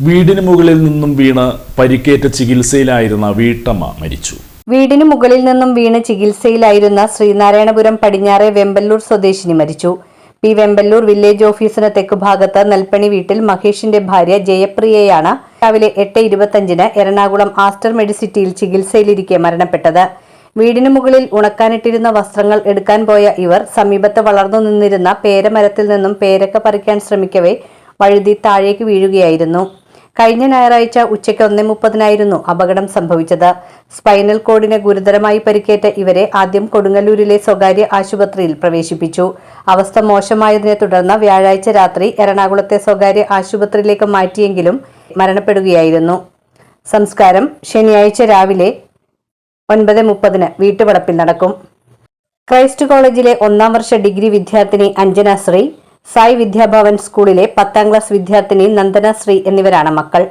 വീടിന് മുകളിൽ നിന്നും വീണ് പരിക്കേറ്റ ചികിത്സയിലായിരുന്ന വീട്ടമ്മ മരിച്ചു. വീടിന് മുകളിൽ നിന്നും വീണ് ചികിത്സയിലായിരുന്ന ശ്രീനാരായണപുരം പടിഞ്ഞാറെ വെമ്പല്ലൂർ സ്വദേശിനി മരിച്ചു. പി വെമ്പല്ലൂർ വില്ലേജ് ഓഫീസിന് തെക്കുഭാഗത്ത് നെൽപ്പണി വീട്ടിൽ മഹേഷിന്റെ ഭാര്യ ജയപ്രിയയാണ് രാവിലെ 8:25 എറണാകുളം ആസ്റ്റർ മെഡിസിറ്റിയിൽ ചികിത്സയിലിരിക്കെ മരണപ്പെട്ടത്. വീടിന് മുകളിൽ ഉണക്കാനിട്ടിരുന്ന വസ്ത്രങ്ങൾ എടുക്കാൻ പോയ ഇവർ സമീപത്ത് വളർന്നു നിന്നിരുന്ന പേരമരത്തിൽ നിന്നും പേരക്ക പറിക്കാൻ ശ്രമിക്കവേ വഴുതി താഴേക്ക് വീഴുകയായിരുന്നു. കഴിഞ്ഞ ഞായറാഴ്ച ഉച്ചയ്ക്ക് 1:30 അപകടം സംഭവിച്ചത്. സ്പൈനൽ കോഡിന് ഗുരുതരമായി പരിക്കേറ്റ ഇവരെ ആദ്യം കൊടുങ്ങല്ലൂരിലെ സ്വകാര്യ ആശുപത്രിയിൽ പ്രവേശിപ്പിച്ചു. അവസ്ഥ മോശമായതിനെ തുടർന്ന് വ്യാഴാഴ്ച രാത്രി എറണാകുളത്തെ സ്വകാര്യ ആശുപത്രിയിലേക്ക് മാറ്റിയെങ്കിലും മരണപ്പെടുകയായിരുന്നു. സംസ്കാരം ശനിയാഴ്ച രാവിലെ 9:30 വീട്ടുവളപ്പിൽ നടക്കും. ക്രൈസ്റ്റ് കോളേജിലെ 1ാം വർഷ ഡിഗ്രി വിദ്യാർത്ഥിനി അഞ്ജന ശ്രീ, സായ് വിദ്യാഭവൻ സ്കൂളിലെ 10ാം ക്ലാസ് വിദ്യാർത്ഥിനി നന്ദന ശ്രീ എന്നിവരാണ് മക്കൾ.